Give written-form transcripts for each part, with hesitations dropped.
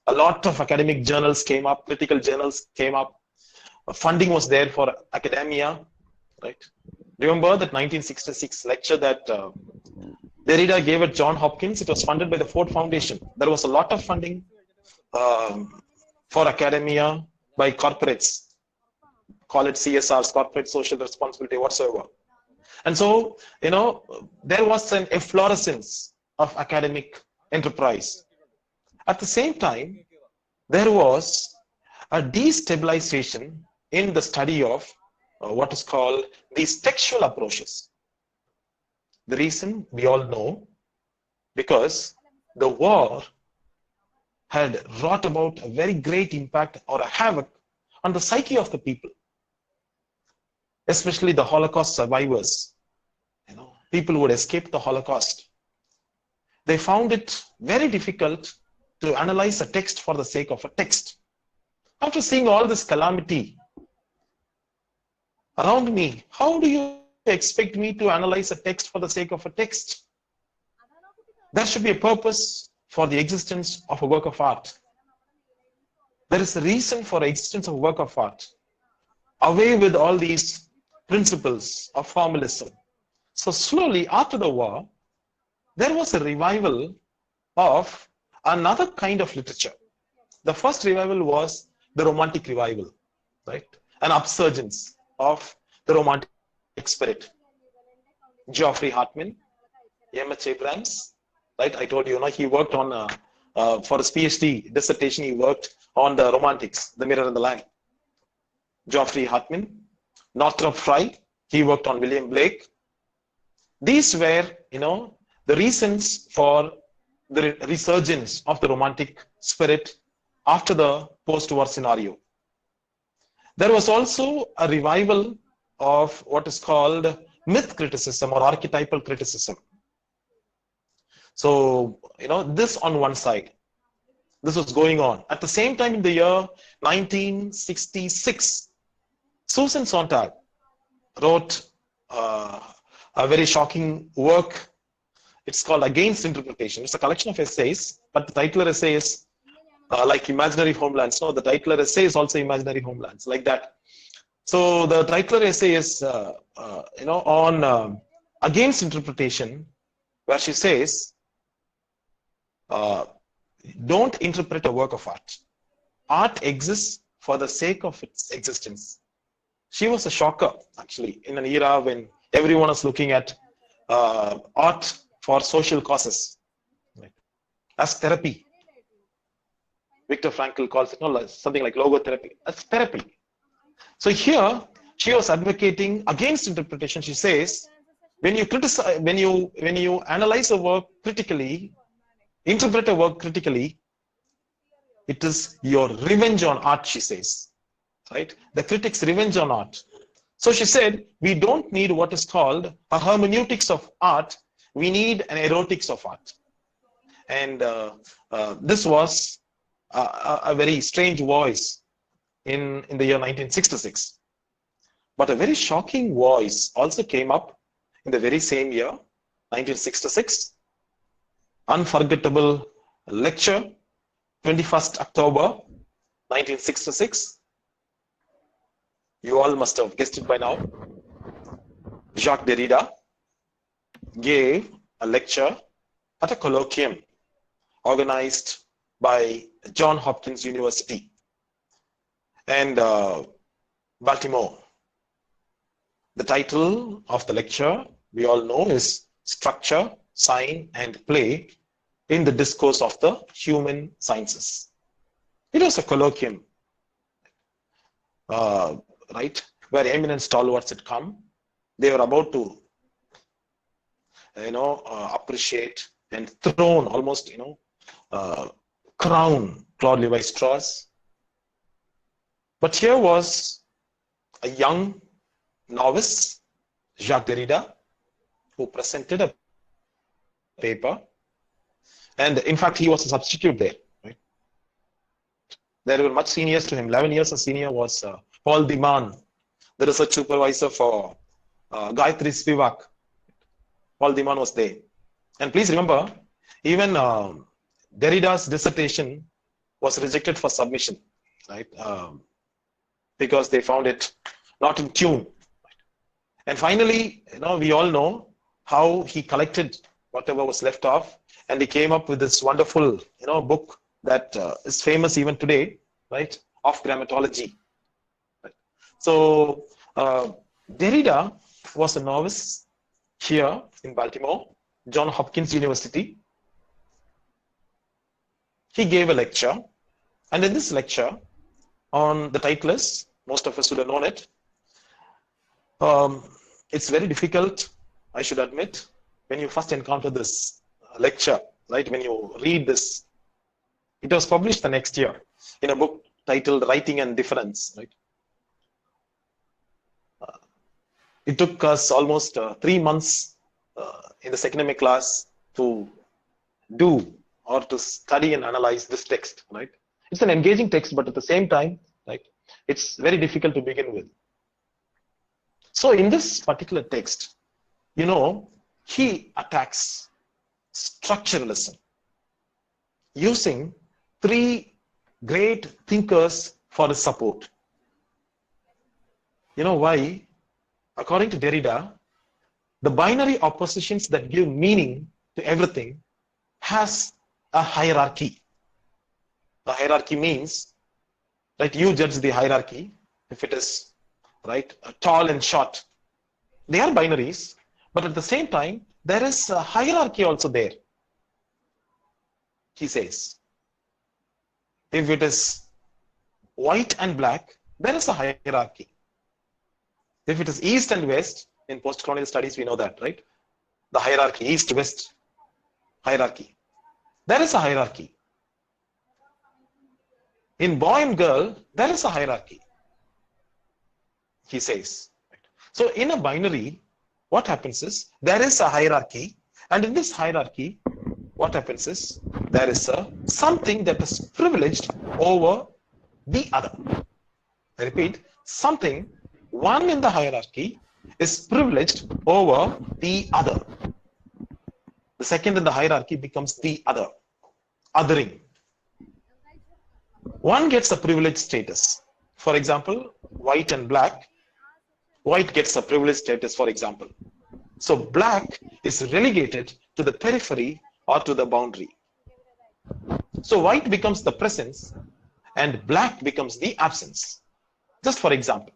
A lot of academic journals came up, critical journals came up. Funding was there for academia, right? Remember that 1966 lecture that Derrida gave at Johns Hopkins? It was funded by the Ford Foundation. There was a lot of funding for academia by corporates, call it CSRs, corporate social responsibility, whatsoever. And so, there was an efflorescence of academic enterprise. At the same time, there was a destabilization in the study of what is called these textual approaches. The reason we all know, because the war had wrought about a very great impact or a havoc on the psyche of the people, especially the Holocaust survivors. People who had escaped the Holocaust. They found it very difficult to analyze a text for the sake of a text. After seeing all this calamity around me, how do you expect me to analyze a text for the sake of a text? There should be a purpose for the existence of a work of art. There is a reason for the existence of a work of art. Away with all these principles of formalism. So slowly after the war, there was a revival of another kind of literature. The first revival was the Romantic revival, right? An upsurgence of the Romantic spirit. Geoffrey Hartman, M.H. Abrams, right? I told you, he worked on, for his PhD dissertation, he worked on the Romantics, The Mirror and the Lamp. Geoffrey Hartman, Northrop Frye, he worked on William Blake. These were, the reasons for the resurgence of the Romantic spirit after the post-war scenario. There was also a revival of what is called myth criticism or archetypal criticism. So, this on one side, this was going on. At the same time, in the year 1966, Susan Sontag wrote a very shocking work. It's called Against Interpretation. It's a collection of essays, but the titular essay is like Imaginary Homelands. No, the titular essay is also Imaginary Homelands, like that. So the titular essay is, on Against Interpretation, where she says, don't interpret a work of art. Art exists for the sake of its existence. She was a shocker, actually, in an era when everyone was looking at art for social causes, right? As therapy. Viktor Frankl calls it something like logotherapy. As therapy. So here, she was advocating against interpretation. She says, when you criticize, when you analyze a work critically, interpret a work critically, it is your revenge on art, she says. Right? The critic's revenge on art. So she said, we don't need what is called a hermeneutics of art. We need an erotics of art. And this was a very strange voice in the year 1966. But a very shocking voice also came up in the very same year, 1966. Unforgettable lecture, 21st October, 1966. You all must have guessed it by now. Jacques Derrida gave a lecture at a colloquium organized by Johns Hopkins University and Baltimore. The title of the lecture, we all know, is Structure, Sign, and Play in the Discourse of the Human Sciences. It was a colloquium, right, where eminent stalwarts had come. They were about to, appreciate and throne, almost, crown Claude Lévi-Strauss. But here was a young novice, Jacques Derrida, who presented a paper. And in fact, he was a substitute there. Right? There were much seniors to him. 11 years a senior was Paul Diman, the research supervisor for Gayatri Spivak. Paul Diman was there. And please remember, even Derrida's dissertation was rejected for submission, right? Because they found it not in tune. And finally, we all know how he collected whatever was left off, and he came up with this wonderful, book that is famous even today, right? Of grammatology. Right? So Derrida was a novice here in Baltimore, John Hopkins University. He gave a lecture, and in this lecture, on the title is, most of us would have known it. It's very difficult, I should admit, when you first encounter this lecture, right? When you read this, it was published the next year in a book titled Writing and Difference, right? It took us almost 3 months in the secondary class to do or to study and analyze this text, right? It's an engaging text, but at the same time, right, it's very difficult to begin with. So in this particular text, he attacks structuralism using 3 great thinkers for his support. You know why? According to Derrida, the binary oppositions that give meaning to everything has a hierarchy. A hierarchy means, right, you judge the hierarchy. If it is, right, tall and short, they are binaries, but at the same time, there is a hierarchy also there. He says, if it is white and black, there is a hierarchy. If it is east and west, in post-colonial studies, we know that, right? The hierarchy, east-west hierarchy. There is a hierarchy. In boy and girl, there is a hierarchy, he says. So in a binary, what happens is, there is a hierarchy, and in this hierarchy, what happens is, there is something that is privileged over the other. I repeat, something, one in the hierarchy is privileged over the other. The second in the hierarchy becomes the other, othering. One gets a privileged status. For example, white and black. White gets a privileged status, for example. So black is relegated to the periphery or to the boundary. So white becomes the presence and black becomes the absence. Just for example,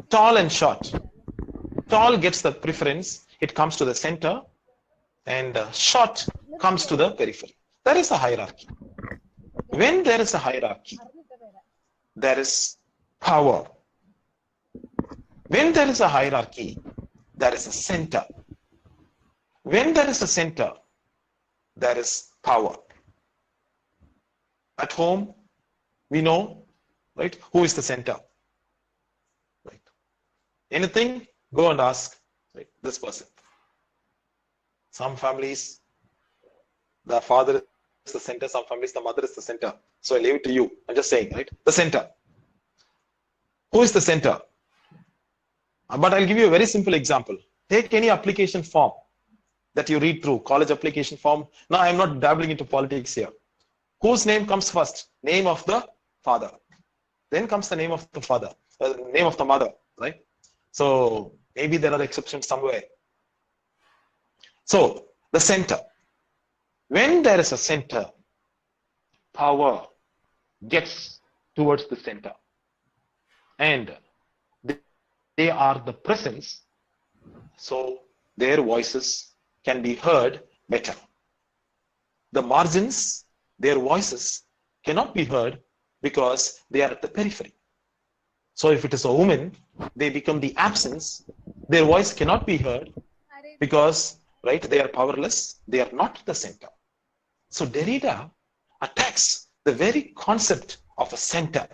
tall and short. Tall gets the preference, it comes to the center, and short comes to the periphery. There is a hierarchy. When there is a hierarchy, there is power. When there is a hierarchy, there is a center. When there is a center, there is power. At home, we know, right, who is the center. Right. Anything, go and ask, right, this person. Some families, the father is the center, some families, the mother is the center. So I leave it to you. I'm just saying, right? The center. Who is the center? But I'll give you a very simple example. Take any application form that you read through, college application form. Now, I'm not dabbling into politics here. Whose name comes first? Name of the father. Then comes the name of the father, name of the mother, right? So maybe there are exceptions somewhere. So the center. When there is a center, power gets towards the center. And they are the presence, so their voices can be heard better. The margins, their voices cannot be heard because they are at the periphery. So if it is a woman, they become the absence. Their voice cannot be heard because, right, they are powerless. They are not the center. So Derrida attacks the very concept of a center.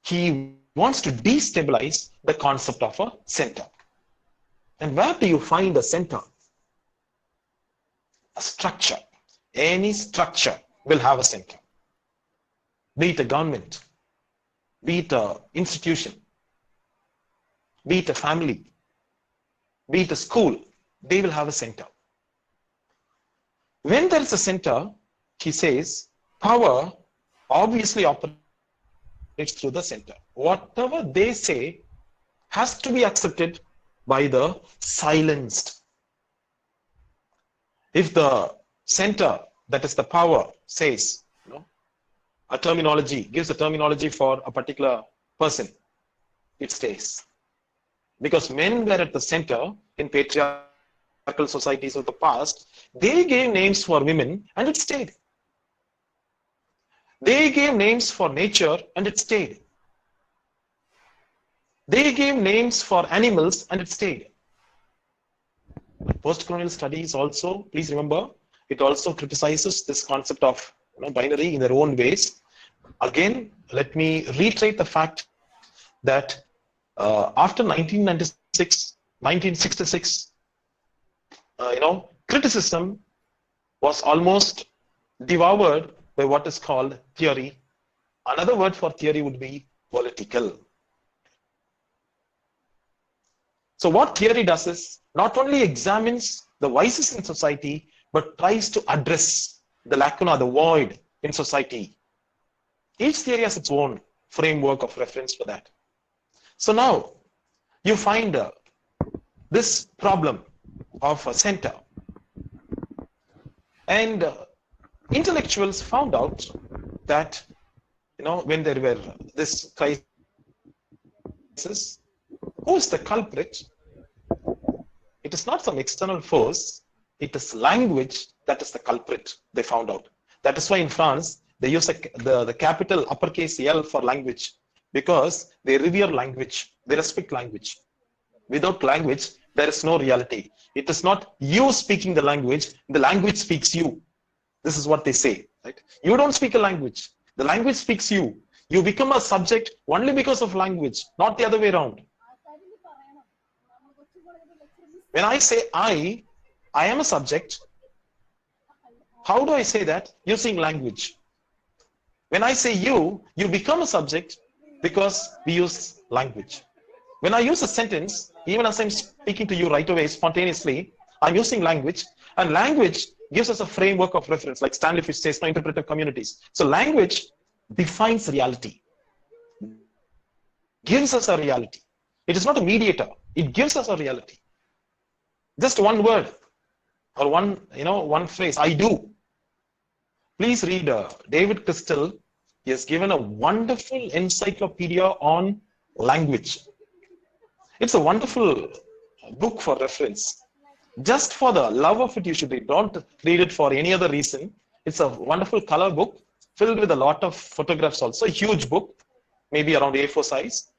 He wants to destabilize the concept of a center. And where do you find a center? A structure. Any structure will have a center. Be it a government, be it an institution, be it a family, be it a school, they will have a center. When there is a center, he says, power obviously operates through the center. Whatever they say has to be accepted by the silenced. If the center, that is the power, says, a terminology, gives a terminology for a particular person, it stays. Because men were at the center in patriarchal societies of the past, they gave names for women and it stayed. They gave names for nature and it stayed. They gave names for animals and it stayed. Post-colonial studies also, please remember, it also criticizes this concept of binary in their own ways. Again, let me reiterate the fact that after 1966, criticism was almost devoured by what is called theory. Another word for theory would be political. So what theory does is not only examines the vices in society, but tries to address the lacuna, the void in society. Each theory has its own framework of reference for that. So now you find this problem of a center. And intellectuals found out that, when there were this crisis, who is the culprit? It is not some external force. It is language that is the culprit, they found out. That is why in France, they use the capital uppercase L for language, because they revere language, they respect language. Without language, there is no reality. It is not you speaking the language speaks you. This is what they say. Right? You don't speak a language, the language speaks you. You become a subject only because of language, not the other way around. When I say I am a subject, how do I say that? Using language. When I say you become a subject because we use language. When I use a sentence, even as I'm speaking to you right away, spontaneously, I'm using language, and language gives us a framework of reference, like Stanley Fish says, interpretive communities. So language defines reality, gives us a reality. It is not a mediator, it gives us a reality. Just one word or one phrase, I do. Please read David Crystal. He has given a wonderful encyclopedia on language. It's a wonderful book for reference. Just for the love of it, you should read. Don't read it for any other reason. It's a wonderful color book filled with a lot of photographs also. A huge book, maybe around A4 size.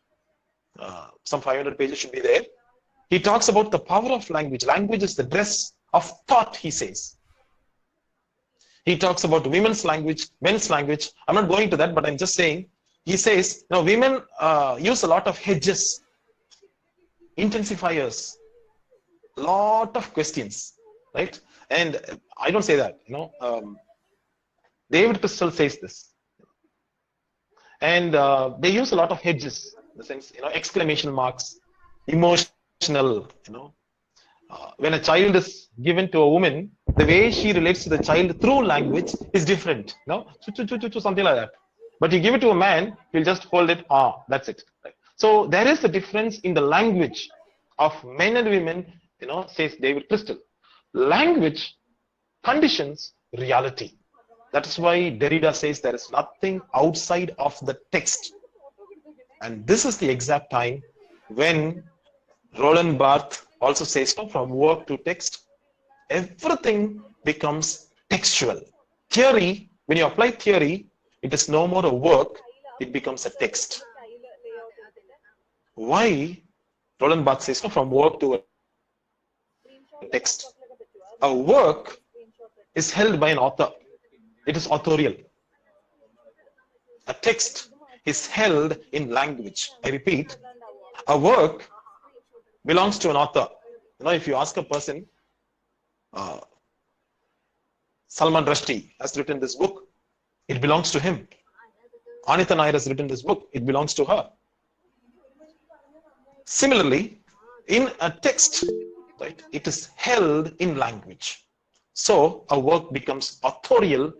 Some 500 pages should be there. He talks about the power of language. Language is the dress of thought, he says. He talks about women's language, men's language. I'm not going to that, but I'm just saying. He says, women use a lot of hedges, intensifiers, lot of questions, right? And I don't say that, David Crystal says this. And they use a lot of hedges, in the sense, exclamation marks, emotional, when a child is given to a woman, the way she relates to the child through language is different, something like that. But you give it to a man, he'll just hold it, that's it. Right? So there is a difference in the language of men and women, says David Crystal. Language conditions reality. That is why Derrida says there is nothing outside of the text. And this is the exact time when Roland Barthes also says, from work to text, everything becomes textual. Theory, when you apply theory, it is no more a work, it becomes a text. Why? Roland Barthes says, from work to a text. A work is held by an author. It is authorial. A text is held in language. I repeat, a work belongs to an author. If you ask a person, Salman Rushdie has written this book, it belongs to him. Anita Nair has written this book, it belongs to her. Similarly, in a text, right, it is held in language. So a work becomes authorial